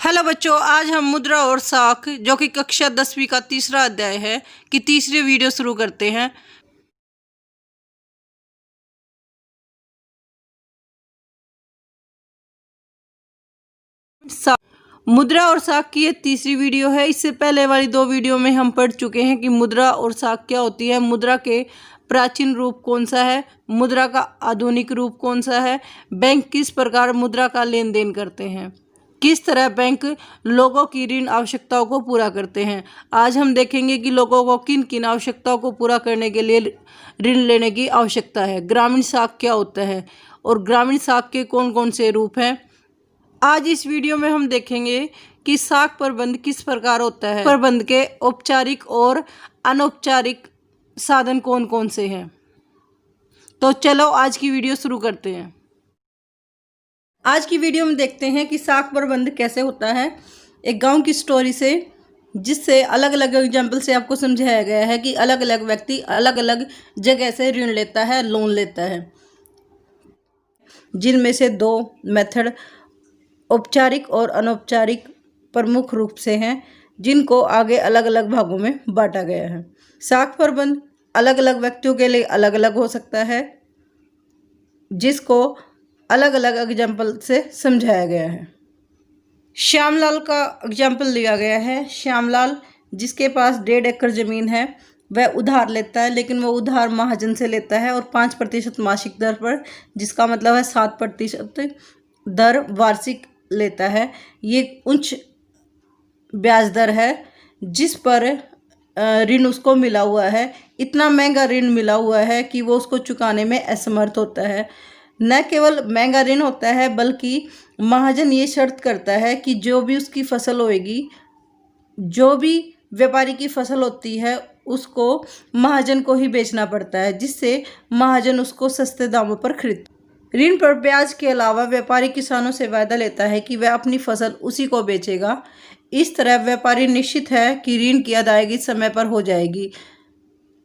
Hello बच्चों, आज हम मुद्रा और साख जो कि कक्षा 10वीं का तीसरा अध्याय है कि तीसरी वीडियो शुरू करते हैं। मुद्रा और साख की ये तीसरी वीडियो है। इससे पहले वाली दो वीडियो में हम पढ़ चुके हैं कि मुद्रा और साख क्या होती है, मुद्रा के प्राचीन रूप कौन सा है, मुद्रा का आधुनिक रूप कौन सा है, बैंक किस प्रकार मुद्रा का लेन देन करते हैं, किस तरह बैंक लोगों की ऋण आवश्यकताओं को पूरा करते हैं। आज हम देखेंगे कि लोगों को किन किन आवश्यकताओं को पूरा करने के लिए ऋण लेने की आवश्यकता है, ग्रामीण साख क्या होता है और ग्रामीण साख के कौन कौन से रूप हैं। आज इस वीडियो में हम देखेंगे कि साख प्रबंध किस प्रकार होता है, प्रबंध के औपचारिक और अनौपचारिक साधन कौन कौन से हैं। तो चलो आज की वीडियो शुरू करते हैं। आज की वीडियो में देखते हैं कि साख प्रबंध कैसे होता है, एक गांव की स्टोरी से, जिससे अलग अलग एग्जाम्पल से आपको समझाया गया है कि अलग अलग व्यक्ति अलग अलग जगह से ऋण लेता है, लोन लेता है, जिनमें से दो मेथड औपचारिक और अनौपचारिक प्रमुख रूप से हैं, जिनको आगे अलग अलग भागों में बांटा गया है। साख प्रबंध अलग अलग व्यक्तियों के लिए अलग अलग हो सकता है, जिसको अलग अलग एग्जाम्पल से समझाया गया है। श्यामलाल का एग्जाम्पल लिया गया है। श्यामलाल, जिसके पास 1.5 एकड़ ज़मीन है, वह उधार लेता है, लेकिन वो उधार महाजन से लेता है और 5% मासिक दर पर, जिसका मतलब है 7% दर वार्षिक लेता है। ये उच्च ब्याज दर है जिस पर ऋण उसको मिला हुआ है। इतना महंगा ऋण मिला हुआ है कि वो उसको चुकाने में असमर्थ होता है। न केवल महंगा ऋण होता है, बल्कि महाजन ये शर्त करता है कि जो भी उसकी फसल होएगी, जो भी व्यापारी की फसल होती है, उसको महाजन को ही बेचना पड़ता है, जिससे महाजन उसको सस्ते दामों पर खरीद। ऋण पर ब्याज के अलावा व्यापारी किसानों से वायदा लेता है कि वह अपनी फसल उसी को बेचेगा। इस तरह व्यापारी निश्चित है कि ऋण की अदायगी समय पर हो जाएगी।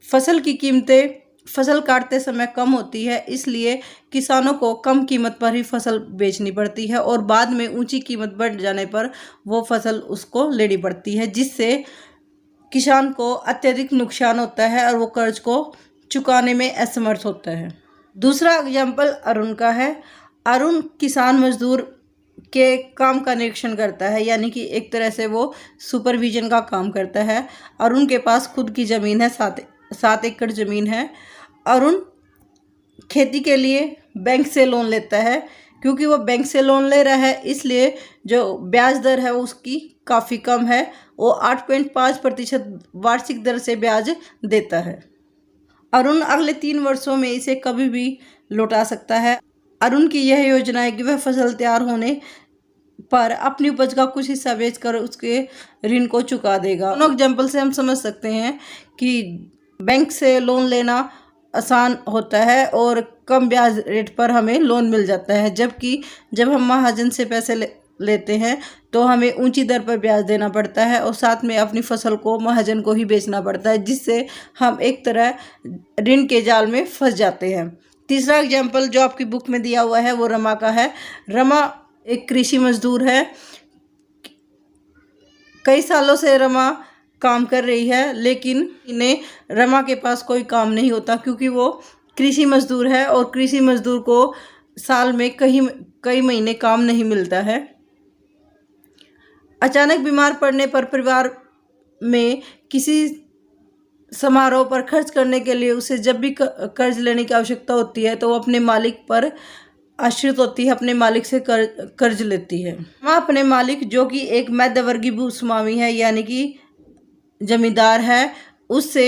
फसल की कीमतें फसल काटते समय कम होती है, इसलिए किसानों को कम कीमत पर ही फसल बेचनी पड़ती है और बाद में ऊंची कीमत बढ़ जाने पर वो फसल उसको लेनी पड़ती है, जिससे किसान को अत्यधिक नुकसान होता है और वो कर्ज को चुकाने में असमर्थ होता है। दूसरा एग्जाम्पल अरुण का है। अरुण किसान मजदूर के काम का निरीक्षण करता है, यानी कि एक तरह से वो सुपरविजन का काम करता है। अरुण के पास खुद की ज़मीन है, 7 एकड़ ज़मीन है। अरुण खेती के लिए बैंक से लोन लेता है। क्योंकि वो बैंक से लोन ले रहा है, इसलिए जो ब्याज दर है उसकी काफ़ी कम है। वो 8.5% वार्षिक दर से ब्याज देता है। अरुण अगले 3 वर्षों में इसे कभी भी लौटा सकता है। अरुण की यह योजना है कि वह फसल तैयार होने पर अपनी उपज का कुछ हिस्सा बेचकर उसके ऋण को चुका देगा। दोनों एग्जाम्पल से हम समझ सकते हैं कि बैंक से लोन लेना आसान होता है और कम ब्याज रेट पर हमें लोन मिल जाता है, जबकि जब हम महाजन से पैसे लेते हैं तो हमें ऊंची दर पर ब्याज देना पड़ता है और साथ में अपनी फसल को महाजन को ही बेचना पड़ता है, जिससे हम एक तरह ऋण के जाल में फंस जाते हैं। तीसरा एग्जाम्पल जो आपकी बुक में दिया हुआ है वो रमा का है। रमा एक कृषि मजदूर है। कई सालों से रमा काम कर रही है, लेकिन इन्हें रमा के पास कोई काम नहीं होता, क्योंकि वो कृषि मजदूर है और कृषि मजदूर को साल में कई महीने काम नहीं मिलता है। अचानक बीमार पड़ने पर परिवार में किसी समारोह पर खर्च करने के लिए उसे जब भी कर्ज लेने की आवश्यकता होती है तो वो अपने मालिक पर आश्रित होती है, अपने मालिक से कर्ज लेती है। वह अपने मालिक, जो कि एक मध्यवर्गीय भूस्वामी है यानी कि जमींदार है, उससे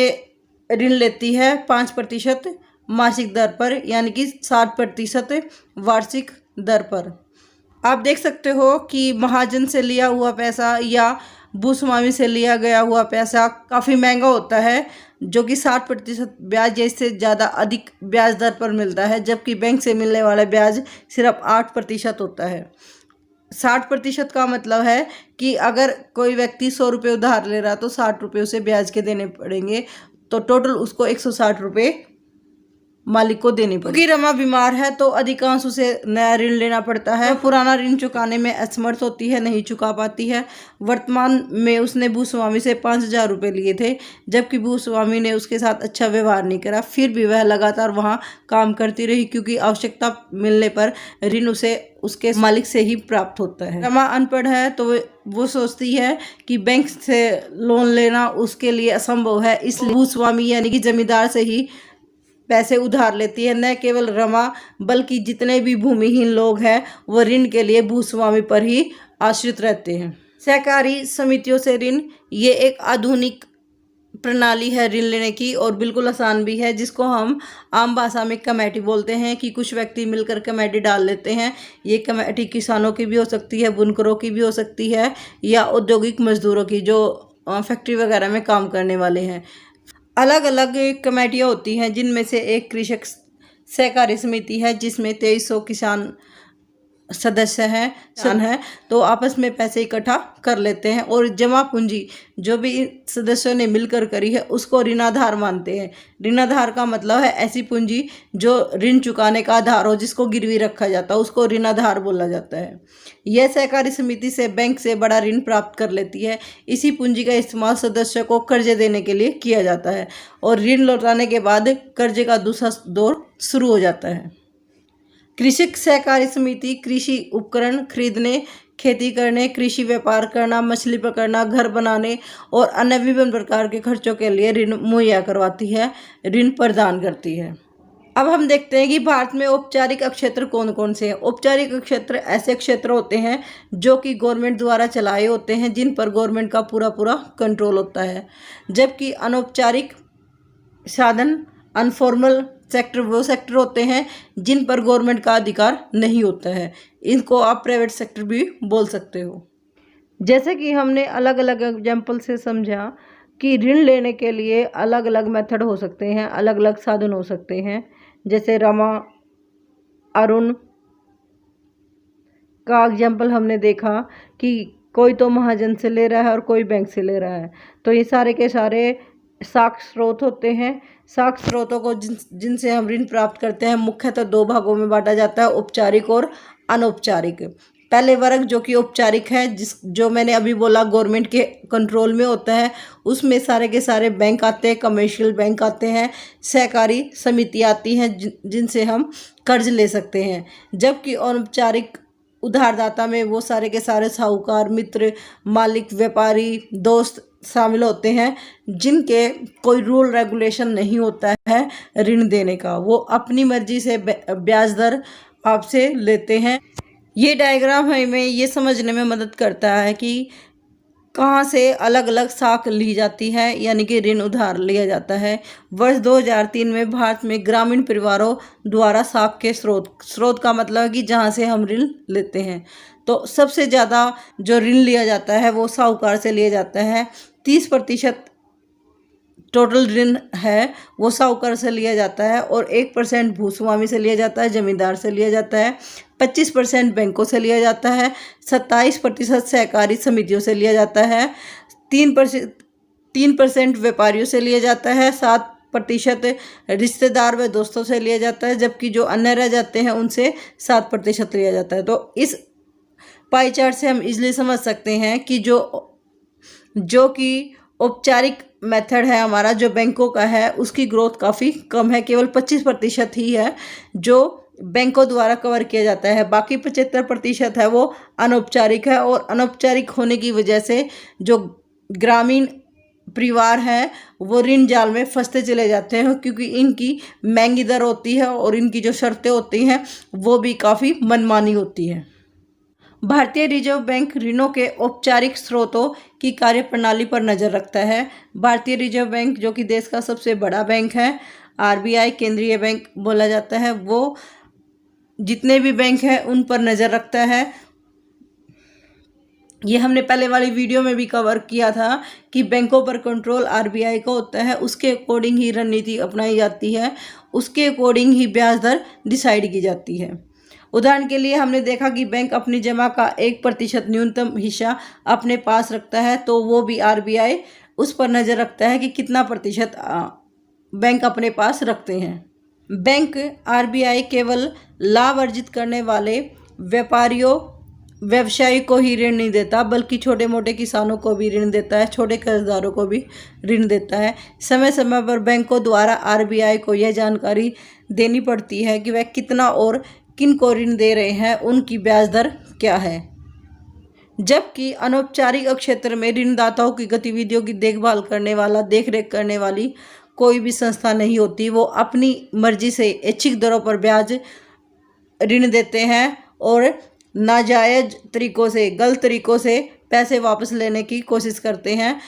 ऋण लेती है 5% मासिक दर पर, यानी कि 7% वार्षिक दर पर। आप देख सकते हो कि महाजन से लिया हुआ पैसा या भूस्वामी से लिया गया हुआ पैसा काफ़ी महंगा होता है, जो कि 60% ब्याज या इससे ज़्यादा अधिक ब्याज दर पर मिलता है, जबकि बैंक से मिलने वाला ब्याज सिर्फ 8% होता है। 60% का मतलब है कि अगर कोई व्यक्ति 100 रुपये उधार ले रहा तो 60 रुपये उसे ब्याज के देने पड़ेंगे, तो टोटल उसको 160 रुपये मालिक को देनी पड़ती है। क्योंकि रमा बीमार है तो अधिकांश उसे नया ऋण लेना पड़ता है। पुराना ऋण चुकाने में असमर्थ होती है, नहीं चुका पाती है। वर्तमान में उसने भूस्वामी से 5,000 रुपये लिए थे, जबकि भूस्वामी ने उसके साथ अच्छा व्यवहार नहीं करा। फिर भी वह लगातार वहां काम करती रही, क्योंकि आवश्यकता मिलने पर ऋण उसे उसके मालिक से ही प्राप्त होता है। रमा अनपढ़ है तो वो सोचती है कि बैंक से लोन लेना उसके लिए असंभव है, इसलिए भूस्वामी यानी कि जमींदार से ही पैसे उधार लेती है। न केवल रमा बल्कि जितने भी भूमिहीन लोग हैं वो ऋण के लिए भूस्वामी पर ही आश्रित रहते हैं। सहकारी समितियों से ऋण, ये एक आधुनिक प्रणाली है ऋण लेने की और बिल्कुल आसान भी है, जिसको हम आम भाषा में कमेटी बोलते हैं। कि कुछ व्यक्ति मिलकर कमेटी डाल लेते हैं। ये कमेटी किसानों की भी हो सकती है, बुनकरों की भी हो सकती है, या औद्योगिक मजदूरों की जो फैक्ट्री वगैरह में काम करने वाले हैं। अलग अलग कमेटियाँ होती हैं, जिनमें से एक कृषक सहकारी समिति है, जिसमें 2300 किसान सदस्य हैं तो आपस में पैसे इकट्ठा कर लेते हैं और जमा पूंजी जो भी सदस्यों ने मिलकर करी है उसको ऋणाधार मानते हैं। ऋणाधार का मतलब है ऐसी पूंजी जो ऋण चुकाने का आधार हो, जिसको गिरवी रखा जाता है, उसको ऋणाधार बोला जाता है। यह सहकारी समिति से बैंक से बड़ा ऋण प्राप्त कर लेती है। इसी पूंजी का इस्तेमाल सदस्यों को कर्जे देने के लिए किया जाता है और ऋण लौटाने के बाद कर्जे का दूसरा दौर शुरू हो जाता है। कृषक सहकारी समिति कृषि उपकरण खरीदने, खेती करने, कृषि व्यापार करना, मछली पकड़ना, घर बनाने और अन्य विभिन्न प्रकार के खर्चों के लिए ऋण मुहैया करवाती है, ऋण प्रदान करती है। अब हम देखते हैं कि भारत में औपचारिक क्षेत्र कौन कौन से हैं। औपचारिक क्षेत्र ऐसे क्षेत्र होते हैं जो कि गवर्नमेंट द्वारा चलाए होते हैं, जिन पर गवर्नमेंट का पूरा पूरा कंट्रोल होता है। जबकि अनौपचारिक साधन, अनफॉर्मल सेक्टर, वो सेक्टर होते हैं जिन पर गवर्नमेंट का अधिकार नहीं होता है। इनको आप प्राइवेट सेक्टर भी बोल सकते हो। जैसे कि हमने अलग अलग एग्जाम्पल से समझा कि ऋण लेने के लिए अलग अलग मेथड हो सकते हैं, अलग अलग साधन हो सकते हैं। जैसे रमा, अरुण का एग्जाम्पल हमने देखा कि कोई तो महाजन से ले रहा है और कोई बैंक से ले रहा है, तो ये सारे के सारे साख स्रोत होते हैं। साख स्रोतों को जिनसे हम ऋण प्राप्त करते हैं मुख्यतः दो भागों में बांटा जाता है, औपचारिक और अनौपचारिक। पहले वर्ग जो कि औपचारिक है, जो मैंने अभी बोला गवर्नमेंट के कंट्रोल में होता है, उसमें सारे के सारे बैंक आते हैं, कमर्शियल बैंक आते हैं, सहकारी समिति आती हैं जिनसे हम कर्ज ले सकते हैं। जबकि अनौपचारिक उधारदाता में वो सारे के सारे साहूकार, मित्र, मालिक, व्यापारी, दोस्त शामिल होते हैं, जिनके कोई रूल रेगुलेशन नहीं होता है ऋण देने का। वो अपनी मर्जी से ब्याज दर आपसे लेते हैं। ये डायग्राम हमें ये समझने में मदद करता है कि कहाँ से अलग अलग साख ली जाती है, यानी कि ऋण उधार लिया जाता है। वर्ष 2003 में भारत में ग्रामीण परिवारों द्वारा साख के स्रोत का मतलब है कि जहाँ से हम ऋण लेते हैं, तो सबसे ज़्यादा जो ऋण लिया जाता है वो साहूकार से लिया जाता है। 30% टोटल ऋण है वो साहूकार से लिया जाता है और 1% भूस्वामी से लिया जाता है, जमींदार से लिया जाता है। 25% बैंकों से लिया जाता है। 27% सहकारी समितियों से लिया जाता है। 3% व्यापारियों से लिया जाता है। 7% रिश्तेदार व दोस्तों से लिया जाता है, जबकि जो अन्य रह जाते हैं उनसे 7% लिया जाता है। तो इस पाई चार्ट से हम इजली समझ सकते हैं कि जो कि औपचारिक मेथड है हमारा, जो बैंकों का है, उसकी ग्रोथ काफ़ी कम है। केवल 25% ही है जो बैंकों द्वारा कवर किया जाता है। बाकी 75% है वो अनौपचारिक है, और अनौपचारिक होने की वजह से जो ग्रामीण परिवार हैं वो ऋण जाल में फंसते चले जाते हैं, क्योंकि इनकी महंगी दर होती है और इनकी जो शर्तें होती हैं वो भी काफ़ी मनमानी होती है। भारतीय रिजर्व बैंक ऋणों के औपचारिक स्रोतों की कार्यप्रणाली पर नज़र रखता है। भारतीय रिजर्व बैंक जो कि देश का सबसे बड़ा बैंक है, आरबीआई केंद्रीय बैंक बोला जाता है, वो जितने भी बैंक हैं उन पर नज़र रखता है। ये हमने पहले वाली वीडियो में भी कवर किया था कि बैंकों पर कंट्रोल आरबीआई का होता है, उसके अकॉर्डिंग ही रणनीति अपनाई जाती है, उसके अकॉर्डिंग ही ब्याज दर डिसाइड की जाती है। उदाहरण के लिए हमने देखा कि बैंक अपनी जमा का 1% न्यूनतम हिस्सा अपने पास रखता है, तो वो भी आरबीआई उस पर नज़र रखता है कि कितना प्रतिशत बैंक अपने पास रखते हैं। बैंक आरबीआई केवल लाभ अर्जित करने वाले व्यवसायी को ही ऋण नहीं देता, बल्कि छोटे मोटे किसानों को भी ऋण देता है, छोटे कर्जदारों को भी ऋण देता है। समय समय पर बैंकों द्वारा आरबीआई को यह जानकारी देनी पड़ती है कि वह कितना और किन को ऋण दे रहे हैं, उनकी ब्याज दर क्या है। जबकि अनौपचारिक क्षेत्र में ऋणदाताओं की गतिविधियों की देखभाल करने वाला, देखरेख करने वाली कोई भी संस्था नहीं होती। वो अपनी मर्जी से ऐच्छिक दरों पर ब्याज ऋण देते हैं और नाजायज तरीकों से, गलत तरीकों से पैसे वापस लेने की कोशिश करते हैं।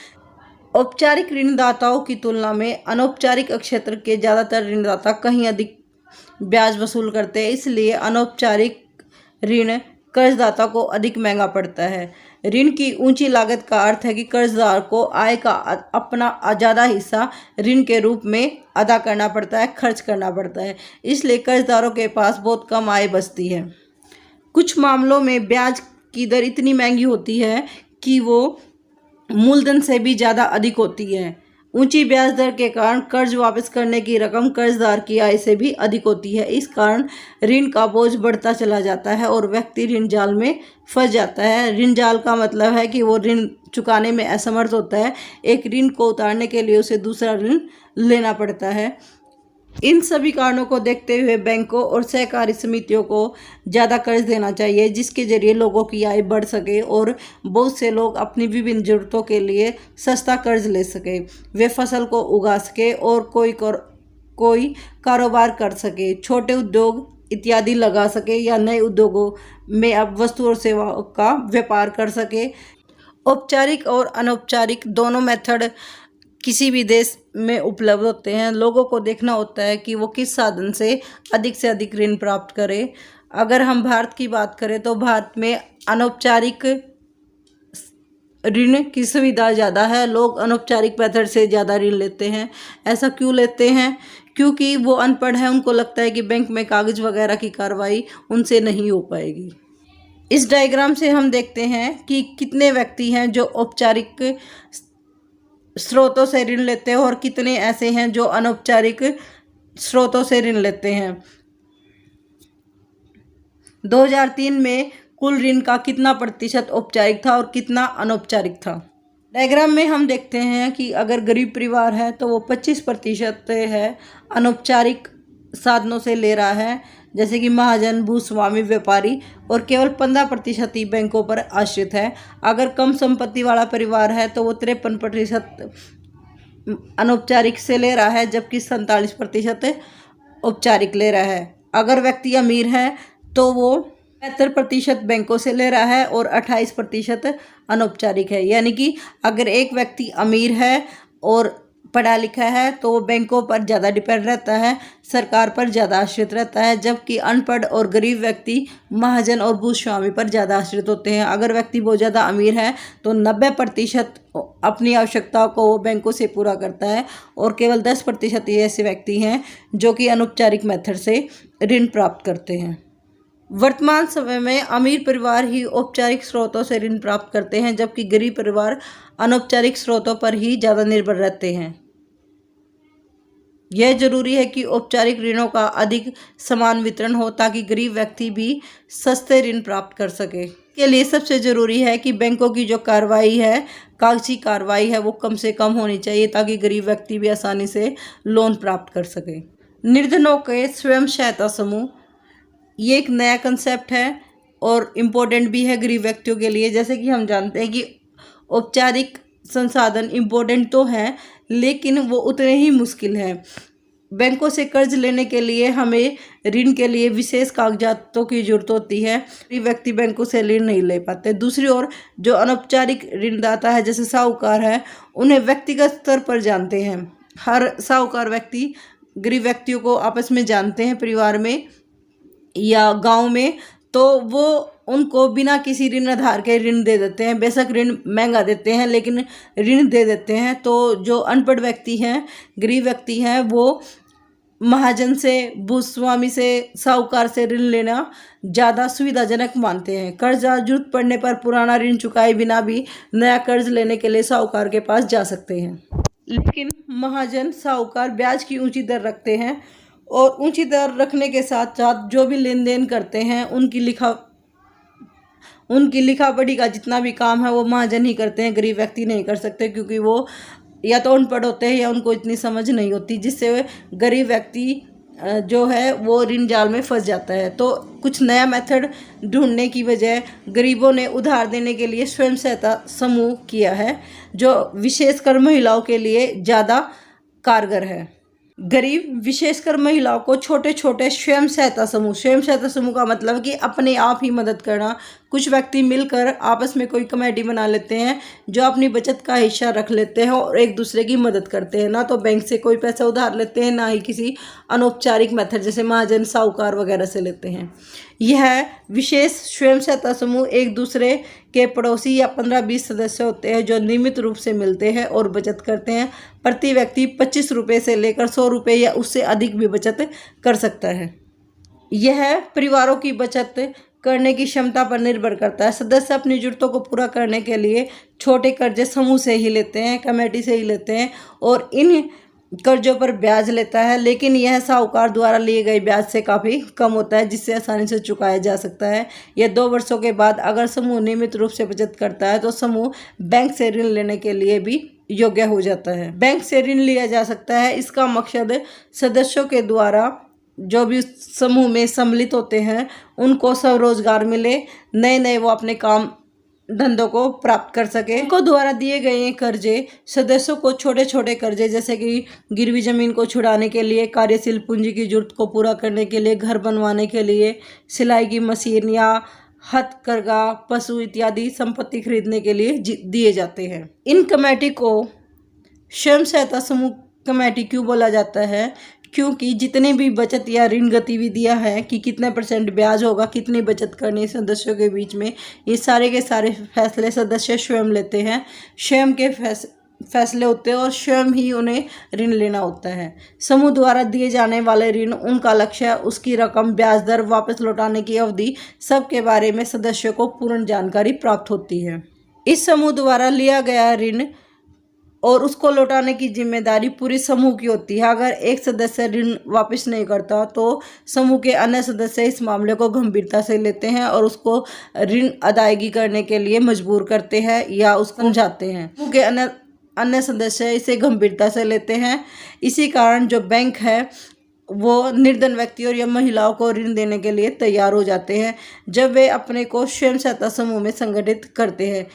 औपचारिक ऋणदाताओं की तुलना में अनौपचारिक क्षेत्र के ज़्यादातर ऋणदाता कहीं अधिक ब्याज वसूल करते हैं, इसलिए अनौपचारिक ऋण कर्जदाता को अधिक महंगा पड़ता है। ऋण की ऊंची लागत का अर्थ है कि कर्जदार को आय का अपना ज़्यादा हिस्सा ऋण के रूप में अदा करना पड़ता है, खर्च करना पड़ता है। इसलिए कर्जदारों के पास बहुत कम आय बचती है। कुछ मामलों में ब्याज की दर इतनी महंगी होती है कि वो मूलधन से भी ज़्यादा अधिक होती है। ऊंची ब्याज दर के कारण कर्ज वापस करने की रकम कर्जदार की आय से भी अधिक होती है। इस कारण ऋण का बोझ बढ़ता चला जाता है और व्यक्ति ऋण जाल में फंस जाता है। ऋण जाल का मतलब है कि वो ऋण चुकाने में असमर्थ होता है। एक ऋण को उतारने के लिए उसे दूसरा ऋण लेना पड़ता है। इन सभी कारणों को देखते हुए बैंकों और सहकारी समितियों को ज़्यादा कर्ज देना चाहिए, जिसके जरिए लोगों की आय बढ़ सके और बहुत से लोग अपनी विभिन्न ज़रूरतों के लिए सस्ता कर्ज ले सके, वे फसल को उगा सके और कोई कारोबार कर सके, छोटे उद्योग इत्यादि लगा सके या नए उद्योगों में अब वस्तु और सेवाओं का व्यापार कर सके। औपचारिक और अनौपचारिक दोनों मेथड किसी भी देश में उपलब्ध होते हैं। लोगों को देखना होता है कि वो किस साधन से अधिक ऋण प्राप्त करें। अगर हम भारत की बात करें तो भारत में अनौपचारिक ऋण की सुविधा ज़्यादा है। लोग अनौपचारिक मेथड से ज़्यादा ऋण लेते हैं। ऐसा क्यों लेते हैं? क्योंकि वो अनपढ़ हैं, उनको लगता है कि बैंक में कागज़ वगैरह की कार्रवाई उनसे नहीं हो पाएगी। इस डायग्राम से हम देखते हैं कि कितने व्यक्ति हैं जो औपचारिक स्रोतों से ऋण लेते हैं और कितने ऐसे हैं जो अनौपचारिक स्रोतों से ऋण लेते हैं। 2003 में कुल ऋण का कितना प्रतिशत औपचारिक था और कितना अनौपचारिक था? डायग्राम में हम देखते हैं कि अगर गरीब परिवार है तो वो 25% है अनौपचारिक साधनों से ले रहा है, जैसे कि महाजन, भूस्वामी, व्यापारी, और केवल 15% ही बैंकों पर आश्रित है। अगर कम संपत्ति वाला परिवार है तो वो 53% अनौपचारिक से ले रहा है, जबकि 47% औपचारिक ले रहा है। अगर व्यक्ति अमीर है तो वो 75% बैंकों से ले रहा है और 28% अनौपचारिक है। यानी कि अगर एक व्यक्ति अमीर है और पढ़ा लिखा है तो वो बैंकों पर ज़्यादा डिपेंड रहता है, सरकार पर ज़्यादा आश्रित रहता है, जबकि अनपढ़ और गरीब व्यक्ति महाजन और भूस्वामी पर ज़्यादा आश्रित होते हैं। अगर व्यक्ति बहुत ज़्यादा अमीर है तो 90% अपनी आवश्यकताओं को वो बैंकों से पूरा करता है और केवल 10% ही ऐसे व्यक्ति हैं जो कि अनौपचारिक मेथड से ऋण प्राप्त करते हैं। वर्तमान समय में अमीर परिवार ही औपचारिक स्रोतों से ऋण प्राप्त करते हैं, जबकि गरीब परिवार अनौपचारिक स्रोतों पर ही ज़्यादा निर्भर रहते हैं। यह जरूरी है कि औपचारिक ऋणों का अधिक समान वितरण हो ताकि गरीब व्यक्ति भी सस्ते ऋण प्राप्त कर सके। इसके लिए सबसे ज़रूरी है कि बैंकों की जो कार्रवाई है, कागजी कार्रवाई है, वो कम से कम होनी चाहिए ताकि गरीब व्यक्ति भी आसानी से लोन प्राप्त कर सके। निर्धनों के स्वयं सहायता समूह, ये एक नया कंसेप्ट है और इम्पोर्टेंट भी है गरीब व्यक्तियों के लिए। जैसे कि हम जानते हैं कि औपचारिक संसाधन इम्पोर्टेंट तो हैं, लेकिन वो उतने ही मुश्किल हैं। बैंकों से कर्ज लेने के लिए हमें ऋण के लिए विशेष कागजातों की जरूरत होती है। गरीब व्यक्ति बैंकों से ऋण नहीं ले पाते। दूसरी ओर जो अनौपचारिक ऋणदाता है, जैसे साहूकार है, उन्हें व्यक्तिगत स्तर पर जानते हैं। हर साहूकार व्यक्ति गरीब व्यक्तियों को आपस में जानते हैं, परिवार में या गांव में, तो वो उनको बिना किसी ऋण आधार के ऋण दे देते हैं। बेशक ऋण महंगा देते हैं, लेकिन ऋण दे देते हैं। तो जो अनपढ़ व्यक्ति हैं, गरीब व्यक्ति हैं, वो महाजन से, भूस्वामी से, साहूकार से ऋण लेना ज़्यादा सुविधाजनक मानते हैं। कर्जा जरूरत पड़ने पर पुराना ऋण चुकाए बिना भी नया कर्ज लेने के लिए साहूकार के पास जा सकते हैं। लेकिन महाजन, साहूकार ब्याज की ऊंची दर रखते हैं और ऊंची दर रखने के साथ साथ जो भी लेन देन करते हैं उनकी लिखा पढ़ी का जितना भी काम है वो महाजन ही करते हैं, गरीब व्यक्ति नहीं कर सकते, क्योंकि वो या तो अनपढ़ होते हैं या उनको इतनी समझ नहीं होती, जिससे गरीब व्यक्ति जो है वो ऋण जाल में फंस जाता है। तो कुछ नया मेथड ढूंढने की बजाय गरीबों ने उधार देने के लिए स्वयं सहायता समूह किया है, जो विशेषकर महिलाओं के लिए ज़्यादा कारगर है। गरीब विशेषकर महिलाओं को छोटे छोटे स्वयं सहायता समूह का मतलब कि अपने आप ही मदद करना। कुछ व्यक्ति मिलकर आपस में कोई कमेटी बना लेते हैं जो अपनी बचत का हिस्सा रख लेते हैं और एक दूसरे की मदद करते हैं। ना तो बैंक से कोई पैसा उधार लेते हैं, ना ही किसी अनौपचारिक मेथड जैसे महाजन साहूकार वगैरह से लेते हैं। यह विशेष स्वयं सहायता समूह एक दूसरे के पड़ोसी या 15-20 सदस्य होते हैं जो नियमित रूप से मिलते हैं और बचत करते हैं। प्रति व्यक्ति 25 रुपये से लेकर 100 रुपये या उससे अधिक भी बचत कर सकता है। यह परिवारों की बचत करने की क्षमता पर निर्भर करता है। सदस्य अपनी जरूरतों को पूरा करने के लिए छोटे कर्जे समूह से ही लेते हैं, कमेटी से ही लेते हैं और इन कर्जों पर ब्याज लेता है, लेकिन यह साहूकार द्वारा लिए गए ब्याज से काफ़ी कम होता है, जिससे आसानी से चुकाया जा सकता है। यह 2 वर्षों के बाद अगर समूह नियमित रूप से बचत करता है तो समूह बैंक से ऋण लेने के लिए भी योग्य हो जाता है। बैंक से ऋण लिया जा सकता है। इसका मकसद सदस्यों के द्वारा जो भी समूह में सम्मिलित होते हैं उनको स्वरोजगार मिले, नए वो अपने काम धंधों को प्राप्त कर सके। उनको द्वारा दिए गए कर्जे सदस्यों को छोटे छोटे कर्जे जैसे कि गिरवी जमीन को छुड़ाने के लिए, कार्यशील पूंजी की जरूरत को पूरा करने के लिए, घर बनवाने के लिए, सिलाई की मशीन या हथकरघा, पशु इत्यादि संपत्ति खरीदने के लिए दिए जाते हैं। इन कमेटी को स्वयं सहायता समूह कमेटी क्यों बोला जाता है? क्योंकि जितने भी बचत या ऋण गतिविधियां हैं कि कितने % ब्याज होगा, कितनी बचत करनी सदस्यों के बीच में, ये सारे के सारे फैसले सदस्य स्वयं लेते हैं। स्वयं के फैसले होते हैं और स्वयं ही उन्हें ऋण लेना होता है। समूह द्वारा दिए जाने वाले ऋण, उनका लक्ष्य, उसकी रकम, ब्याज दर, वापस लौटाने की अवधि, सब के बारे में सदस्यों को पूर्ण जानकारी प्राप्त होती है। इस समूह द्वारा लिया गया ऋण और उसको लौटाने की जिम्मेदारी पूरी समूह की होती है। अगर एक सदस्य ऋण वापस नहीं करता तो समूह के अन्य सदस्य इस मामले को गंभीरता से लेते हैं और उसको ऋण अदायगी करने के लिए मजबूर करते हैं या उसको समझाते हैं। समूह के अन्य सदस्य इसे गंभीरता से लेते हैं। इसी कारण जो बैंक है वो निर्धन व्यक्तियों या महिलाओं को ऋण देने के लिए तैयार हो जाते हैं जब वे अपने को स्वयं सहायता समूह में संगठित करते हैं।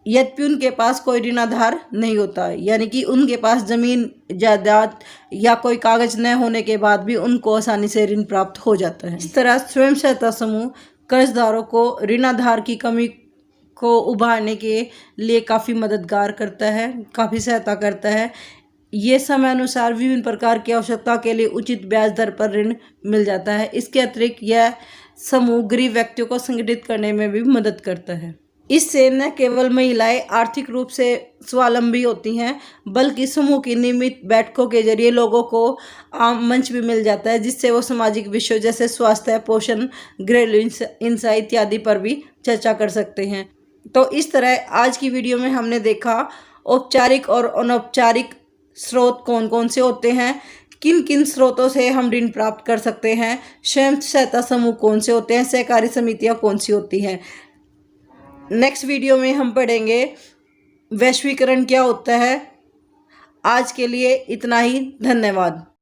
यद्यपि उनके पास कोई ऋणाधार नहीं होता, यानी कि उनके पास जमीन जायदाद या कोई कागज न होने के बाद भी उनको आसानी से ऋण प्राप्त हो जाता है। इस तरह स्वयं सहायता समूह कर्जदारों को ऋणाधार की कमी को उभारने के लिए काफ़ी मददगार करता है, काफ़ी सहायता करता है। ये समय अनुसार विभिन्न प्रकार की आवश्यकता के लिए उचित ब्याज दर पर ऋण मिल जाता है। इसके अतिरिक्त यह समूह गरीब व्यक्तियों को संगठित करने में भी मदद करता है। इससे न केवल महिलाएं आर्थिक रूप से स्वावलंबी होती हैं, बल्कि समूह की नियमित बैठकों के जरिए लोगों को आम मंच भी मिल जाता है, जिससे वो सामाजिक विषयों जैसे स्वास्थ्य, पोषण, घरेलू हिंसा इत्यादि पर भी चर्चा कर सकते हैं। तो इस तरह आज की वीडियो में हमने देखा औपचारिक और अनौपचारिक स्रोत कौन कौन से होते हैं, किन किन स्रोतों से हम ऋण प्राप्त कर सकते हैं, स्वयं सहायता समूह कौन से होते हैं, सहकारी समितियां कौन सी होती हैं। नेक्स्ट वीडियो में हम पढ़ेंगे वैश्वीकरण क्या होता है। आज के लिए इतना ही, धन्यवाद।